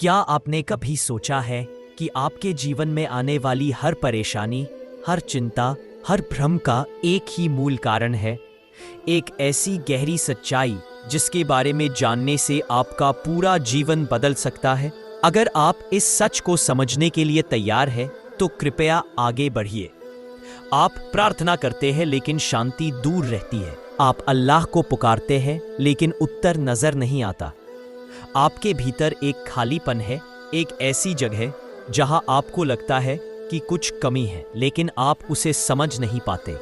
क्या आपने कभी सोचा है कि आपके जीवन में आने वाली हर परेशानी, हर चिंता, हर भ्रम का एक ही मूल कारण है? एक ऐसी गहरी सच्चाई जिसके बारे में जानने से आपका पूरा जीवन बदल सकता है। अगर आप इस सच को समझने के लिए तैयार हैं, तो कृपया आगे बढ़िए। आप प्रार्थना करते हैं लेकिन शांति दूर रहती है। आप अल्लाह को पुकारते हैं लेकिन उत्तर नजर नहीं आता। आपके भीतर एक खालीपन है, एक ऐसी जगह जहां आपको लगता है कि कुछ कमी है, लेकिन आप उसे समझ नहीं पाते।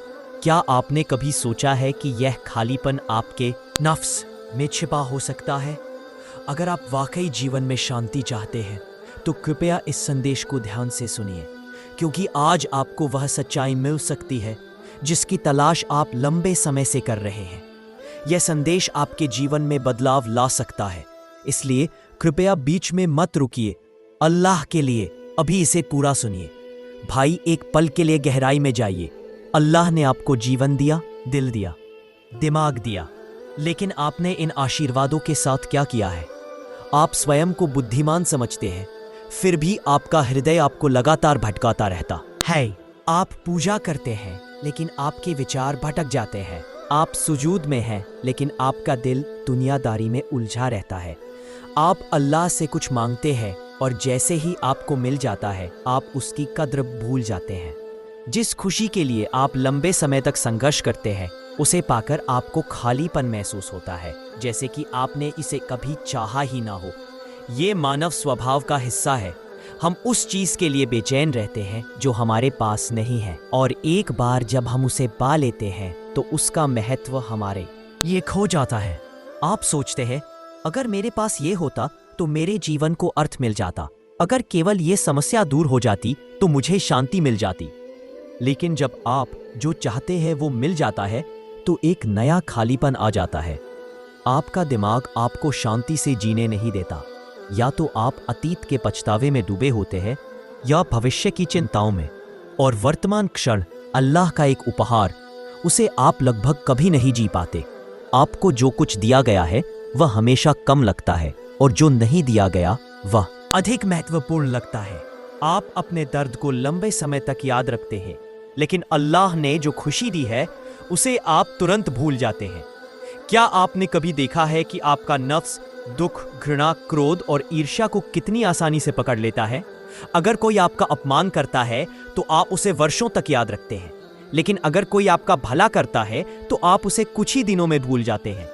क्या आपने कभी सोचा है कि यह खालीपन आपके नफ्स में छिपा हो सकता है? अगर आप वाकई जीवन में शांति चाहते हैं तो कृपया इस संदेश को ध्यान से सुनिए, क्योंकि आज आपको वह सच्चाई मिल सकती है जिसकी तलाश आप लंबे समय से कर रहे हैं। यह संदेश आपके जीवन में बदलाव ला सकता है, इसलिए कृपया बीच में मत रुकिए। अल्लाह के लिए अभी इसे पूरा सुनिए। भाई, एक पल के लिए गहराई में जाइए। अल्लाह ने आपको जीवन दिया, दिल दिया, दिमाग दिया, लेकिन आपने इन आशीर्वादों के साथ क्या किया है? आप स्वयं को बुद्धिमान समझते हैं, फिर भी आपका हृदय आपको लगातार भटकाता रहता है। आप पूजा करते हैं लेकिन आपके विचार भटक जाते हैं। आप सुजूद में हैं लेकिन आपका दिल दुनियादारी में उलझा रहता है। आप अल्लाह से कुछ मांगते हैं और जैसे ही आपको मिल जाता है आप उसकी कद्र भूल जाते हैं। जिस खुशी के लिए आप लंबे समय तक संघर्ष करते हैं, उसे पाकर आपको खालीपन महसूस होता है, जैसे कि आपने इसे कभी चाहा ही ना हो। ये मानव स्वभाव का हिस्सा है। हम उस चीज के लिए बेचैन रहते हैं जो हमारे पास नहीं है, और एक बार जब हम उसे पा लेते हैं तो उसका महत्व हमारे ये खो जाता है। आप सोचते हैं, अगर मेरे पास ये होता तो मेरे जीवन को अर्थ मिल जाता। अगर केवल ये समस्या दूर हो जाती तो मुझे शांति मिल जाती। लेकिन जब आप जो चाहते हैं वो मिल जाता है तो एक नया खालीपन आ जाता है। आपका दिमाग आपको शांति से जीने नहीं देता। या तो आप अतीत के पछतावे में डूबे होते हैं या भविष्य की चिंताओं में, और वर्तमान क्षण अल्लाह का एक उपहार, उसे आप लगभग कभी नहीं जी पाते। आपको जो कुछ दिया गया है वह हमेशा कम लगता है, और जो नहीं दिया गया वह अधिक महत्वपूर्ण लगता है। आप अपने दर्द को लंबे समय तक याद रखते हैं, लेकिन अल्लाह ने जो खुशी दी है उसे आप तुरंत भूल जाते हैं। क्या आपने कभी देखा है कि आपका नफ्स दुख, घृणा, क्रोध और ईर्ष्या को कितनी आसानी से पकड़ लेता है? अगर कोई आपका अपमान करता है तो आप उसे वर्षों तक याद रखते हैं, लेकिन अगर कोई आपका भला करता है तो आप उसे कुछ ही दिनों में भूल जाते हैं।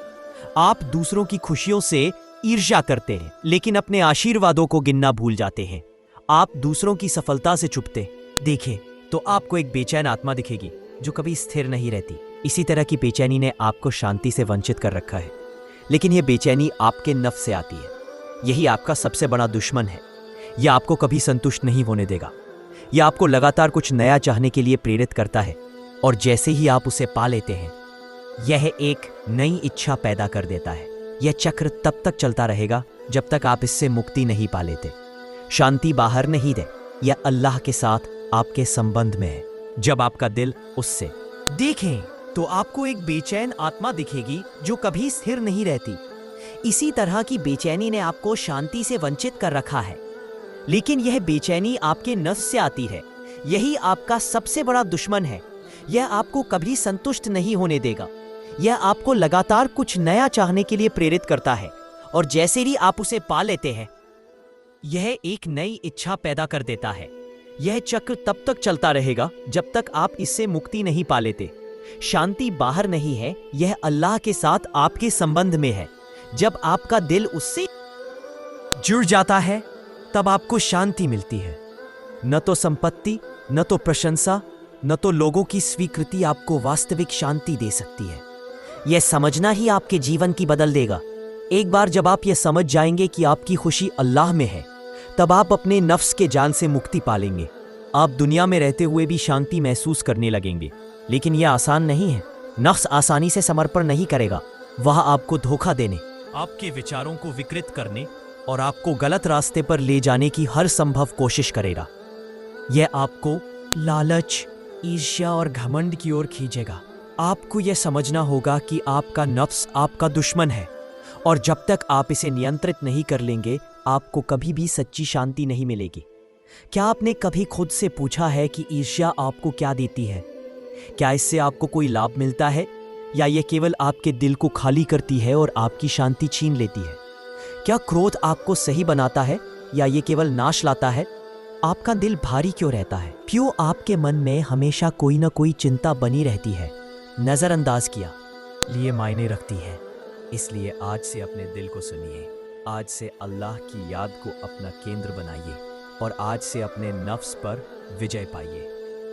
आप दूसरों की खुशियों से ईर्ष्या करते हैं, लेकिन अपने आशीर्वादों को गिनना भूल जाते हैं। आप दूसरों की सफलता से चुपते देखें तो आपको एक बेचैन आत्मा दिखेगी जो कभी स्थिर नहीं रहती। इसी तरह की बेचैनी ने आपको शांति से वंचित कर रखा है, लेकिन यह बेचैनी आपके नफ्स से आती है। यही आपका सबसे बड़ा दुश्मन है। यह आपको कभी संतुष्ट नहीं होने देगा। यह आपको लगातार कुछ नया चाहने के लिए प्रेरित करता है, और जैसे ही आप उसे पा लेते हैं, यह एक नई इच्छा पैदा कर देता है। यह चक्र तब तक चलता रहेगा जब तक आप इससे मुक्ति नहीं पा लेते। शांति बाहर नहीं है, यह अल्लाह के साथ आपके संबंध में है। जब आपका दिल उससे देखें तो आपको एक बेचैन आत्मा दिखेगी जो कभी स्थिर नहीं रहती। इसी तरह की बेचैनी ने आपको शांति से वंचित कर रखा है, लेकिन यह बेचैनी आपके नफ्स से आती है। यही आपका सबसे बड़ा दुश्मन है। यह आपको कभी संतुष्ट नहीं होने देगा। यह आपको लगातार कुछ नया चाहने के लिए प्रेरित करता है, और जैसे ही आप उसे पा लेते हैं, यह एक नई इच्छा पैदा कर देता है। यह चक्र तब तक चलता रहेगा जब तक आप इससे मुक्ति नहीं पा लेते। शांति बाहर नहीं है, यह अल्लाह के साथ आपके संबंध में है। जब आपका दिल उससे जुड़ जाता है तब आपको शांति मिलती है। न तो संपत्ति, न तो प्रशंसा, न तो लोगों की स्वीकृति आपको वास्तविक शांति दे सकती है। यह समझना ही आपके जीवन की बदल देगा। एक बार जब आप यह समझ जाएंगे कि आपकी खुशी अल्लाह में है, तब आप अपने नफ्स के जाल से मुक्ति पालेंगे। आप दुनिया में रहते हुए भी शांति महसूस करने लगेंगे, लेकिन यह आसान नहीं है। नफ्स आसानी से समर्पण नहीं करेगा। वह आपको धोखा देने, आपके विचारों को विकृत करने और आपको गलत रास्ते पर ले जाने की हर संभव कोशिश करेगा। यह आपको लालच, ईर्ष्या और घमंड की ओर खींचेगा। आपको यह समझना होगा कि आपका नफ्स आपका दुश्मन है, और जब तक आप इसे नियंत्रित नहीं कर लेंगे, आपको कभी भी सच्ची शांति नहीं मिलेगी। क्या आपने कभी खुद से पूछा है कि ईर्ष्या आपको क्या देती है? क्या इससे आपको कोई लाभ मिलता है, या ये केवल आपके दिल को खाली करती है और आपकी शांति छीन लेती है? क्या क्रोध आपको सही बनाता है, या ये केवल नाश लाता है? आपका दिल भारी क्यों रहता है? क्यों आपके मन में हमेशा कोई ना कोई चिंता बनी रहती है? नज़रअंदाज किया लिए मायने रखती है। इसलिए आज से अपने दिल को सुनिए। आज से अल्लाह की याद को अपना केंद्र बनाइए और आज से अपने नफ्स पर विजय पाइए।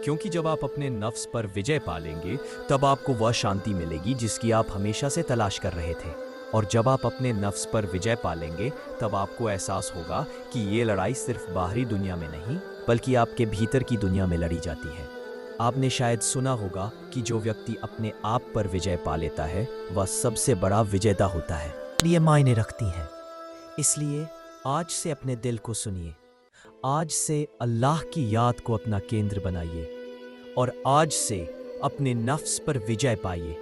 क्योंकि जब आप अपने नफ्स पर विजय पा लेंगे तब आपको वह शांति मिलेगी जिसकी आप हमेशा से तलाश कर रहे थे। और जब आप अपने नफ्स पर विजय पा लेंगे तब आपको एहसास होगा कि ये लड़ाई सिर्फ बाहरी दुनिया में नहीं बल्कि आपके भीतर की दुनिया में लड़ी जाती है। आपने शायद सुना होगा कि जो व्यक्ति अपने आप पर विजय पा लेता है वह सबसे बड़ा विजेता होता है। ये मायने रखती है। इसलिए आज से अपने दिल को सुनिए। आज से अल्लाह की याद को अपना केंद्र बनाइए और आज से अपने नफ्स पर विजय पाइए।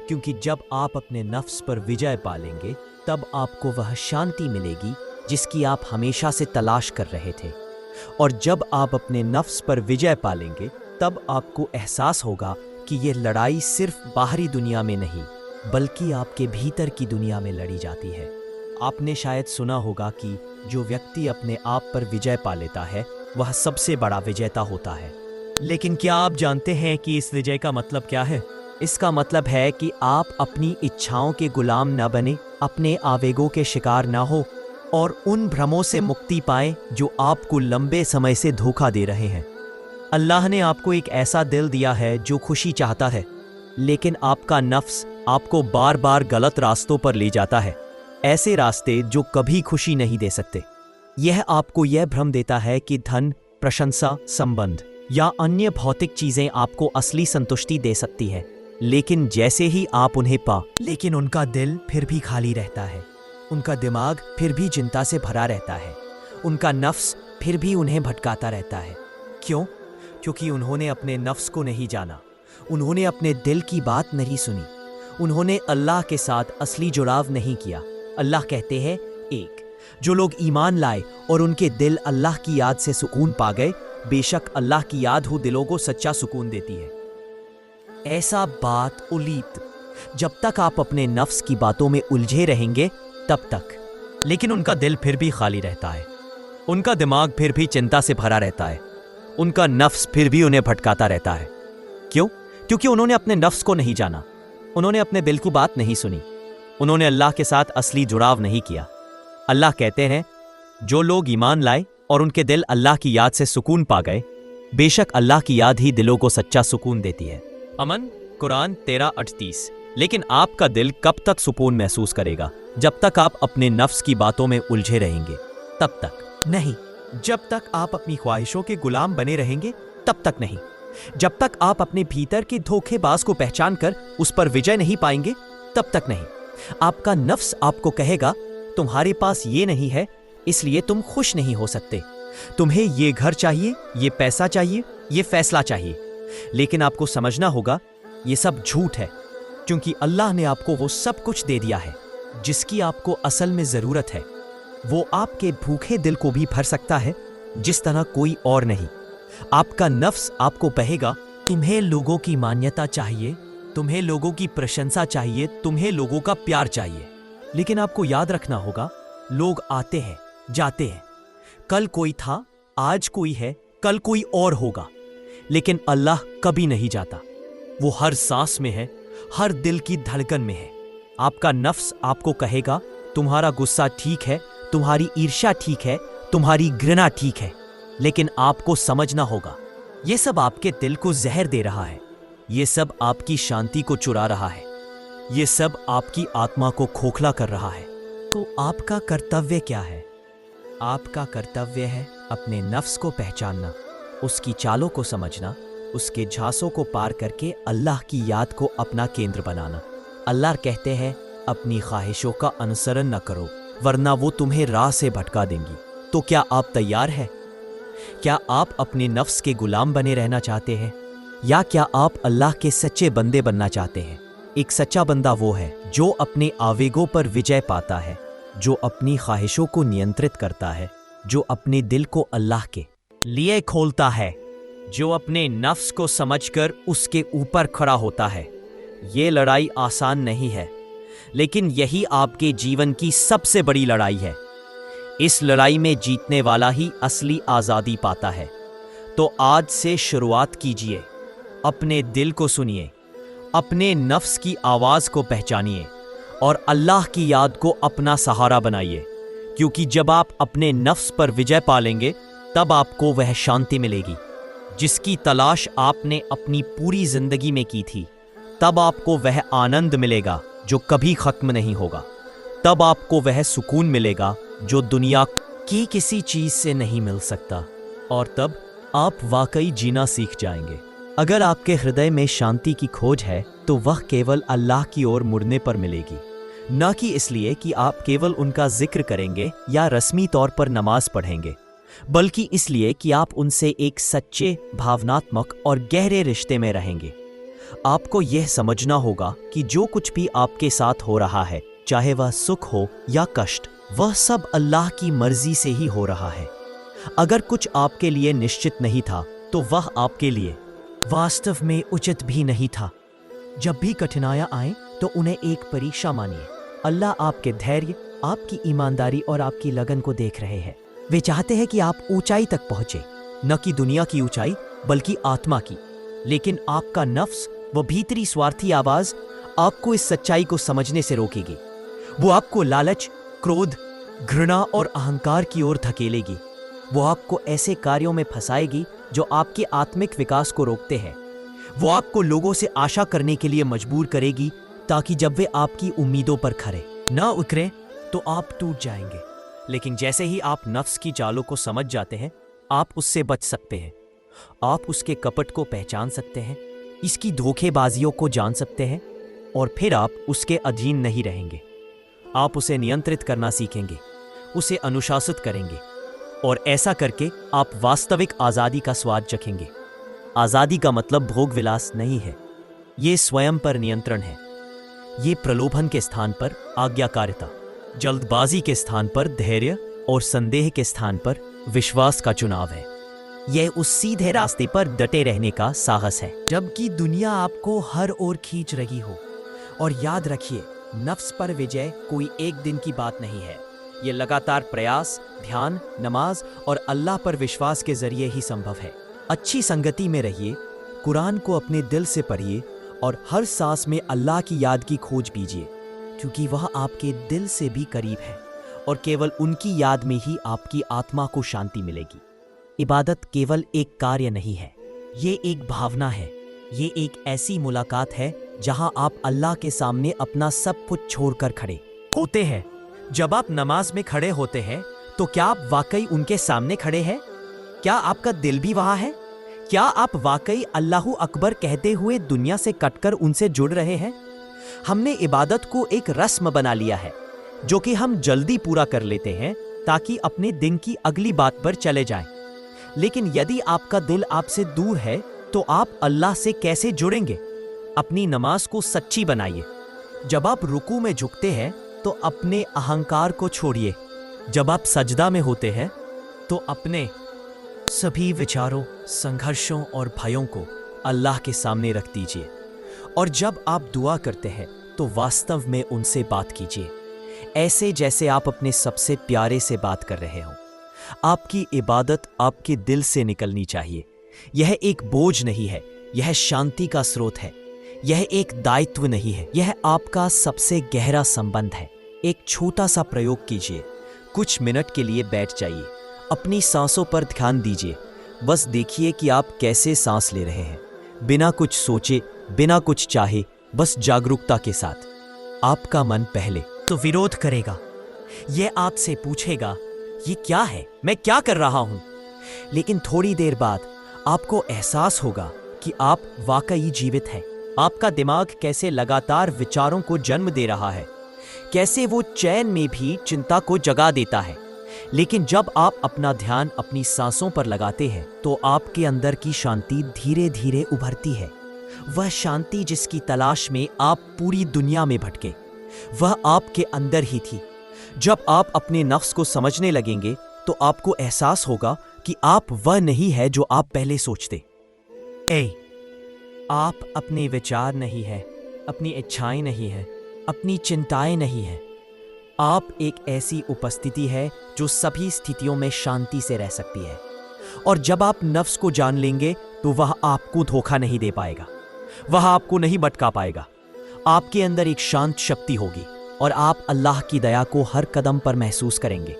क्योंकि जब आप अपने नफ्स पर विजय पालेंगे तब आपको वह शांति मिलेगी जिसकी आप हमेशा से तलाश कर रहे थे। और जब आप अपने नफ्स पर विजय पालेंगे तब आपको एहसास होगा कि ये लड़ाई सिर्फ बाहरी दुनिया में नहीं बल्कि आपके भीतर की दुनिया में लड़ी जाती है। आपने शायद सुना होगा कि जो व्यक्ति अपने आप पर विजय पा लेता है वह सबसे बड़ा विजेता होता है। लेकिन क्या आप जानते हैं कि इस विजय का मतलब क्या है? इसका मतलब है कि आप अपनी इच्छाओं के गुलाम न बने, अपने आवेगों के शिकार ना हो और उन भ्रमों से मुक्ति पाएं जो आपको लंबे समय से धोखा दे रहे हैं। अल्लाह ने आपको एक ऐसा दिल दिया है जो खुशी चाहता है, लेकिन आपका नफ्स आपको बार बार गलत रास्तों पर ले जाता है, ऐसे रास्ते जो कभी खुशी नहीं दे सकते। यह आपको यह भ्रम देता है कि धन, प्रशंसा, संबंध या अन्य भौतिक चीजें आपको असली संतुष्टि दे सकती है। लेकिन जैसे ही आप उन्हें लेकिन उनका दिल फिर भी खाली रहता है, उनका दिमाग फिर भी चिंता से भरा रहता है, उनका नफ्स फिर भी उन्हें भटकाता रहता है। क्यों? क्योंकि उन्होंने अपने नफ्स को नहीं जाना, उन्होंने अपने दिल की बात नहीं सुनी, उन्होंने अल्लाह के साथ असली जुड़ाव नहीं किया। अल्लाह कहते हैं, एक, जो लोग ईमान लाए और उनके दिल अल्लाह की याद से सुकून पा गए, बेशक अल्लाह की याद हो दिलों को सच्चा सुकून देती है। ऐसा बात उलीत, जब तक आप अपने नफ्स की बातों में उलझे रहेंगे तब तक। लेकिन उनका दिल फिर भी खाली रहता है, उनका दिमाग फिर भी चिंता से भरा रहता है, उनका नफ्स फिर भी उन्हें भटकाता रहता है। क्यों? क्योंकि उन्होंने अपने नफ्स को नहीं जाना, उन्होंने अपने दिल की बात नहीं सुनी, उन्होंने अल्लाह के साथ असली जुड़ाव नहीं किया। अल्लाह कहते हैं, जो लोग ईमान लाए और उनके दिल अल्लाह की याद से सुकून पा गए, बेशक अल्लाह की याद ही दिलों को सच्चा सुकून देती है। अमन, कुरान 13:38। लेकिन आपका दिल कब तक सुकून महसूस करेगा? जब तक आप अपने नफ्स की बातों में उलझे रहेंगे तब तक नहीं। जब तक आप अपनी ख्वाहिशों के गुलाम बने रहेंगे तब तक नहीं। जब तक आप अपने भीतर के धोखेबाज को पहचान कर उस पर विजय नहीं पाएंगे तब तक नहीं। आपका नफ्स आपको कहेगा, तुम्हारे पास ये नहीं है इसलिए तुम खुश नहीं हो सकते, तुम्हें ये घर चाहिए, ये पैसा चाहिए, ये फैसला चाहिए। लेकिन आपको समझना होगा ये सब झूठ है, क्योंकि अल्लाह ने आपको वो सब कुछ दे दिया है जिसकी आपको असल में जरूरत है। वो आपके भूखे दिल को भी भर सकता है जिस तरह कोई और नहीं। आपका नफ्स आपको कहेगा, तुम्हें लोगों की मान्यता चाहिए, तुम्हें लोगों की प्रशंसा चाहिए, तुम्हें लोगों का प्यार चाहिए। लेकिन आपको याद रखना होगा, लोग आते हैं, जाते हैं। कल कोई था, आज कोई है, कल कोई और होगा। लेकिन अल्लाह कभी नहीं जाता, वो हर सांस में है, हर दिल की धड़कन में है। आपका नफ्स आपको कहेगा, तुम्हारा गुस्सा ठीक है, तुम्हारी ईर्ष्या ठीक है, तुम्हारी घृणा ठीक है। लेकिन आपको समझना होगा, ये सब आपके दिल को जहर दे रहा है, ये सब आपकी शांति को चुरा रहा है, ये सब आपकी आत्मा को खोखला कर रहा है। तो आपका कर्तव्य क्या है? आपका कर्तव्य है अपने नफ्स को पहचानना, उसकी चालों को समझना, उसके झांसों को पार करके अल्लाह की याद को अपना केंद्र बनाना। अल्लाह कहते हैं, अपनी ख्वाहिशों का अनुसरण न करो वरना वो तुम्हें राह से भटका देंगी। तो क्या आप तैयार हैं? क्या आप अपने नफ्स के गुलाम बने रहना चाहते हैं, या क्या आप अल्लाह के सच्चे बंदे बनना चाहते हैं? एक सच्चा बंदा वो है जो अपने आवेगों पर विजय पाता है, जो अपनी ख्वाहिशों को नियंत्रित करता है, जो अपने दिल को अल्लाह के लिए खोलता है, जो अपने नफ्स को समझकर उसके ऊपर खड़ा होता है। ये लड़ाई आसान नहीं है, लेकिन यही आपके जीवन की सबसे बड़ी लड़ाई है। इस लड़ाई में जीतने वाला ही असली आज़ादी पाता है। तो आज से शुरुआत कीजिए। अपने दिल को सुनिए, अपने नफ्स की आवाज़ को पहचानिए और अल्लाह की याद को अपना सहारा बनाइए, क्योंकि जब आप अपने नफ्स पर विजय पालेंगे तब आपको वह शांति मिलेगी जिसकी तलाश आपने अपनी पूरी जिंदगी में की थी। तब आपको वह आनंद मिलेगा जो कभी खत्म नहीं होगा। तब आपको वह सुकून मिलेगा जो दुनिया की किसी चीज से नहीं मिल सकता। और तब आप वाकई जीना सीख जाएंगे। अगर आपके हृदय में शांति की खोज है तो वह केवल अल्लाह की ओर मुड़ने पर मिलेगी, न कि इसलिए कि आप केवल उनका जिक्र करेंगे या रस्मी तौर पर नमाज पढ़ेंगे, बल्कि इसलिए कि आप उनसे एक सच्चे, भावनात्मक और गहरे रिश्ते में रहेंगे। आपको यह समझना होगा कि जो कुछ भी आपके साथ हो रहा है, चाहे वह सुख हो या कष्ट, वह सब अल्लाह की मर्जी से ही हो रहा है। अगर कुछ आपके लिए निश्चित नहीं था तो वह आपके लिए वास्तव में उचित भी नहीं था। जब भी कठिनाइयां आएं तो उन्हें एक परीक्षा मानिए। अल्लाह आपके धैर्य, आपकी ईमानदारी और आपकी लगन को देख रहे हैं। वे चाहते हैं कि आप ऊंचाई तक पहुंचे, न कि दुनिया की ऊंचाई बल्कि आत्मा की। लेकिन आपका नफ्स, वो भीतरी स्वार्थी आवाज, आपको इस सच्चाई को समझने से रोकेगी। वो आपको लालच, क्रोध, घृणा और अहंकार की ओर धकेलेगी। वो आपको ऐसे कार्यों में फंसाएगी जो आपके आत्मिक विकास को रोकते हैं। वो आपको लोगों से आशा करने के लिए मजबूर करेगी ताकि जब वे आपकी उम्मीदों पर खरे ना उतरे तो आप टूट जाएंगे। लेकिन जैसे ही आप नफ्स की चालों को समझ जाते हैं, आप उससे बच सकते हैं। आप उसके कपट को पहचान सकते हैं, इसकी धोखेबाजियों को जान सकते हैं और फिर आप उसके अधीन नहीं रहेंगे। आप उसे नियंत्रित करना सीखेंगे, उसे अनुशासित करेंगे और ऐसा करके आप वास्तविक आज़ादी का स्वाद चखेंगे। आज़ादी का मतलब भोग विलास नहीं है, ये स्वयं पर नियंत्रण है। ये प्रलोभन के स्थान पर आज्ञाकारिता, जल्दबाजी के स्थान पर धैर्य और संदेह के स्थान पर विश्वास का चुनाव है। यह उस सीधे रास्ते पर डटे रहने का साहस है जबकि दुनिया आपको हर ओर खींच रही हो। और याद रखिए, नफ्स पर विजय कोई एक दिन की बात नहीं है। ये लगातार प्रयास, ध्यान, नमाज और अल्लाह पर विश्वास के जरिए ही संभव है। अच्छी संगति में रहिए, कुरान को अपने दिल से पढ़िए और हर सांस में अल्लाह की याद की खोज कीजिए, क्योंकि वह आपके दिल से भी करीब है और केवल उनकी याद में ही आपकी आत्मा को शांति मिलेगी। इबादत केवल एक कार्य नहीं है, ये एक भावना है। ये एक ऐसी मुलाकात है जहां आप अल्लाह के सामने अपना सब कुछ छोड़कर खड़े होते हैं। जब आप नमाज में खड़े होते हैं तो क्या आप वाकई उनके सामने खड़े हैं? क्या आपका दिल भी वहां है? क्या आप वाकई अल्लाहू अकबर कहते हुए दुनिया से कटकर उनसे जुड़ रहे हैं? हमने इबादत को एक रस्म बना लिया है जो कि हम जल्दी पूरा कर लेते हैं ताकि अपने दिन की अगली बात पर चले जाएं। लेकिन यदि आपका दिल आपसे दूर है तो आप अल्लाह से कैसे जुड़ेंगे? अपनी नमाज को सच्ची बनाइए। जब आप रुकू में झुकते हैं तो अपने अहंकार को छोड़िए। जब आप सजदा में होते हैं तो अपने सभी विचारों, संघर्षों और भयों को अल्लाह के सामने रख दीजिए। और जब आप दुआ करते हैं तो वास्तव में उनसे बात कीजिए, ऐसे जैसे आप अपने सबसे प्यारे से बात कर रहे हो। आपकी इबादत आपके दिल से निकलनी चाहिए। यह एक बोझ नहीं है, यह शांति का स्रोत है। यह एक दायित्व नहीं है, यह आपका सबसे गहरा संबंध है। एक छोटा सा प्रयोग कीजिए। कुछ मिनट के लिए बैठ जाइए, अपनी सांसों पर ध्यान दीजिए। बस देखिए कि आप कैसे सांस ले रहे हैं, बिना कुछ सोचे, बिना कुछ चाहे, बस जागरूकता के साथ। आपका मन पहले तो विरोध करेगा, यह आपसे पूछेगा, ये क्या है, मैं क्या कर रहा हूं? लेकिन थोड़ी देर बाद आपको एहसास होगा कि आप वाकई जीवित हैं। आपका दिमाग कैसे लगातार विचारों को जन्म दे रहा है, कैसे वो चैन में भी चिंता को जगा देता है। लेकिन जब आप अपना ध्यान अपनी सांसों पर लगाते हैं तो आपके अंदर की शांति धीरे धीरे उभरती है। वह शांति जिसकी तलाश में आप पूरी दुनिया में भटके, वह आपके अंदर ही थी। जब आप अपने नफ्स को समझने लगेंगे तो आपको एहसास होगा कि आप वह नहीं है जो आप पहले सोचते। आप अपने विचार नहीं है, अपनी इच्छाएं नहीं है, अपनी चिंताएं नहीं है। आप एक ऐसी उपस्थिति है जो सभी स्थितियों में शांति से रह सकती है। और जब आप नफ्स को जान लेंगे तो वह आपको धोखा नहीं दे पाएगा, वह आपको नहीं भटका पाएगा। आपके अंदर एक शांत शक्ति होगी और आप अल्लाह की दया को हर कदम पर महसूस करेंगे,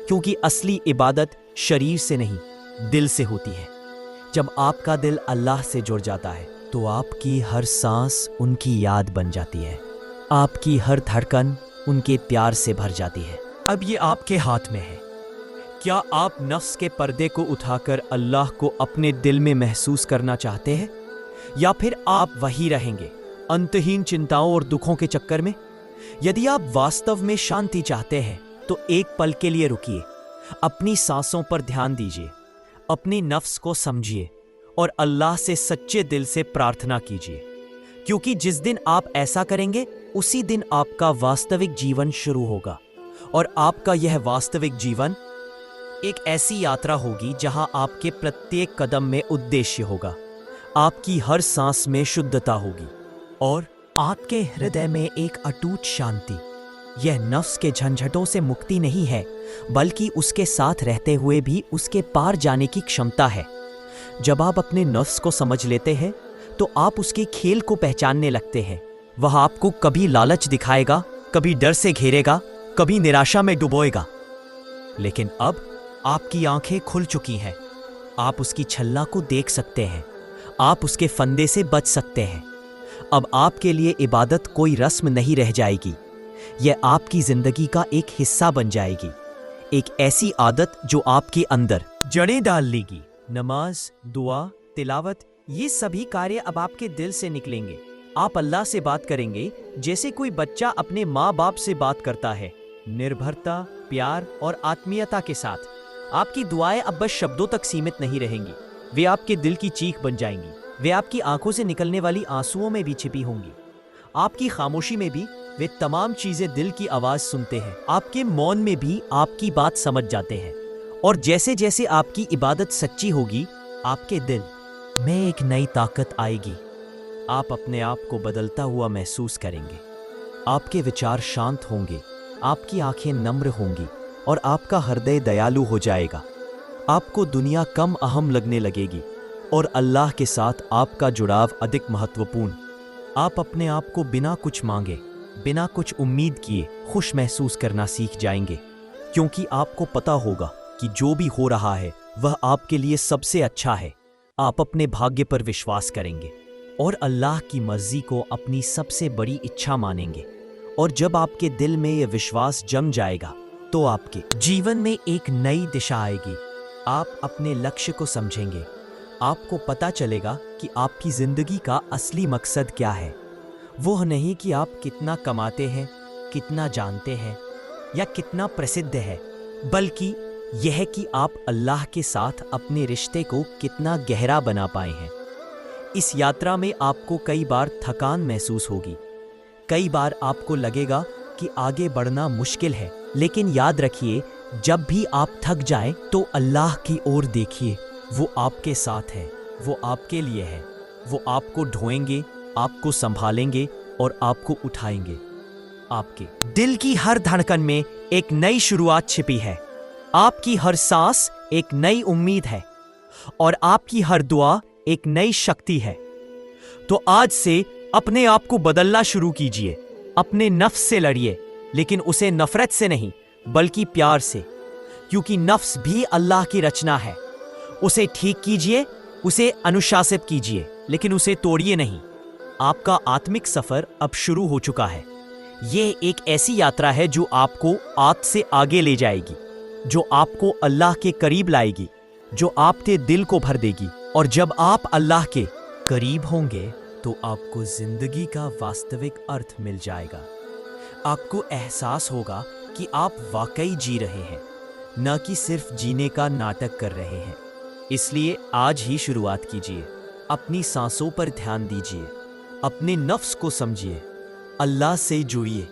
क्योंकि असली इबादत शरीर से नहीं दिल से होती है। जब आपका दिल अल्लाह से जुड़ जाता है तो आपकी हर सांस उनकी याद बन जाती है, आपकी हर धड़कन उनके प्यार से भर जाती है। अब ये आपके हाथ में है। क्या आप नफ्स के पर्दे को उठाकर अल्लाह को अपने दिल में महसूस करना चाहते हैं, या फिर आप वही रहेंगे अंतहीन चिंताओं और दुखों के चक्कर में? यदि आप वास्तव में शांति चाहते हैं तो एक पल के लिए रुकिए, अपनी सांसों पर ध्यान दीजिए, अपनी नफ्स को समझिए और अल्लाह से सच्चे दिल से प्रार्थना कीजिए, क्योंकि जिस दिन आप ऐसा करेंगे उसी दिन आपका वास्तविक जीवन शुरू होगा। और आपका यह वास्तविक जीवन एक ऐसी यात्रा होगी जहां आपके प्रत्येक कदम में उद्देश्य होगा, आपकी हर सांस में शुद्धता होगी और आपके हृदय में एक अटूट शांति। यह नफ्स के झंझटों से मुक्ति नहीं है, बल्कि उसके साथ रहते हुए भी उसके पार जाने की क्षमता है। जब आप अपने नफ्स को समझ लेते हैं तो आप उसके खेल को पहचानने लगते हैं। वह आपको कभी लालच दिखाएगा, कभी डर से घेरेगा, कभी निराशा में डुबोएगा। लेकिन अब आपकी आंखें खुल चुकी हैं, आप उसकी छल्ला को देख सकते हैं, आप उसके फंदे से बच सकते हैं। अब आपके लिए इबादत कोई रस्म नहीं रह जाएगी, यह आपकी जिंदगी का एक हिस्सा बन जाएगी, एक ऐसी आदत जो आपके अंदर जड़ें डाल लेगी। नमाज, दुआ, तिलावत, ये सभी कार्य अब आपके दिल से निकलेंगे। आप अल्लाह से बात करेंगे जैसे कोई बच्चा अपने माँ बाप से बात करता है, निर्भरता, प्यार और आत्मीयता के साथ। आपकी दुआएं अब बस शब्दों तक सीमित नहीं रहेंगी, वे आपके दिल की चीख बन जाएंगी। वे आपकी आंखों से निकलने वाली आंसुओं में भी छिपी होंगी। आपकी खामोशी में भी वे तमाम चीजें दिल की आवाज सुनते हैं, आपके मौन में भी आपकी बात समझ जाते हैं। और जैसे जैसे आपकी इबादत सच्ची होगी, आपके दिल में एक नई ताकत आएगी। आप अपने आप को बदलता हुआ महसूस करेंगे, आपके विचार शांत होंगे, आपकी आंखें नम्र होंगी और आपका हृदय दयालु हो जाएगा। आपको दुनिया कम अहम लगने लगेगी और अल्लाह के साथ आपका जुड़ाव अधिक महत्वपूर्ण। आप अपने आप को बिना कुछ मांगे, बिना कुछ उम्मीद किए खुश महसूस करना सीख जाएंगे, क्योंकि आपको पता होगा कि जो भी हो रहा है वह आपके लिए सबसे अच्छा है। आप अपने भाग्य पर विश्वास करेंगे और अल्लाह की मर्जी को अपनी सबसे बड़ी इच्छा मानेंगे। और जब आपके दिल में यह विश्वास जम जाएगा तो आपके जीवन में एक नई दिशा आएगी। आप अपने लक्ष्य को समझेंगे, आपको पता चलेगा कि आपकी जिंदगी का असली मकसद क्या है। वो नहीं कि आप कितना कमाते हैं, कितना जानते हैं या कितना प्रसिद्ध है, बल्कि यह कि आप अल्लाह के साथ अपने रिश्ते को कितना गहरा बना पाए हैं। इस यात्रा में आपको कई बार थकान महसूस होगी, कई बार आपको लगेगा कि आगे बढ़ना मुश्किल है, लेकिन याद रखिए, जब भी आप थक जाएं तो अल्लाह की ओर देखिए। वो आपके साथ है, वो आपके लिए है, वो आपको ढोएंगे, आपको संभालेंगे और आपको उठाएंगे। आपके दिल की हर धड़कन में एक नई शुरुआत छिपी है, आपकी हर सांस एक नई उम्मीद है और आपकी हर दुआ एक नई शक्ति है। तो आज से अपने आप को बदलना शुरू कीजिए। अपने नफ्स से लड़िए, लेकिन उसे नफरत से नहीं बल्कि प्यार से, क्योंकि नफ्स भी अल्लाह की रचना है। उसे ठीक कीजिए, उसे अनुशासित कीजिए, लेकिन उसे तोड़िए नहीं। आपका आत्मिक सफर अब शुरू हो चुका है। यह एक ऐसी यात्रा है जो आपको आज से आगे ले जाएगी, जो आपको अल्लाह के करीब लाएगी, जो आपके दिल को भर देगी। और जब आप अल्लाह के करीब होंगे तो आपको जिंदगी का वास्तविक अर्थ मिल जाएगा। आपको एहसास होगा कि आप वाकई जी रहे हैं, न कि सिर्फ जीने का नाटक कर रहे हैं। इसलिए आज ही शुरुआत कीजिए, अपनी सांसों पर ध्यान दीजिए, अपने नफ्स को समझिए, अल्लाह से जुड़िए,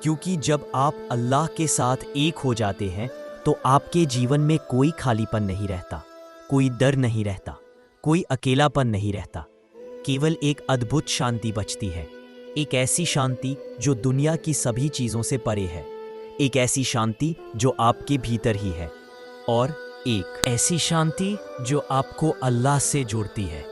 क्योंकि जब आप अल्लाह के साथ एक हो जाते हैं तो आपके जीवन में कोई खालीपन नहीं रहता, कोई डर नहीं रहता, कोई अकेलापन नहीं रहता। केवल एक अद्भुत शांति बचती है, एक ऐसी शांति जो दुनिया की सभी चीज़ों से परे है, एक ऐसी शांति जो आपके भीतर ही है, और एक ऐसी शांति जो आपको अल्लाह से जोड़ती है।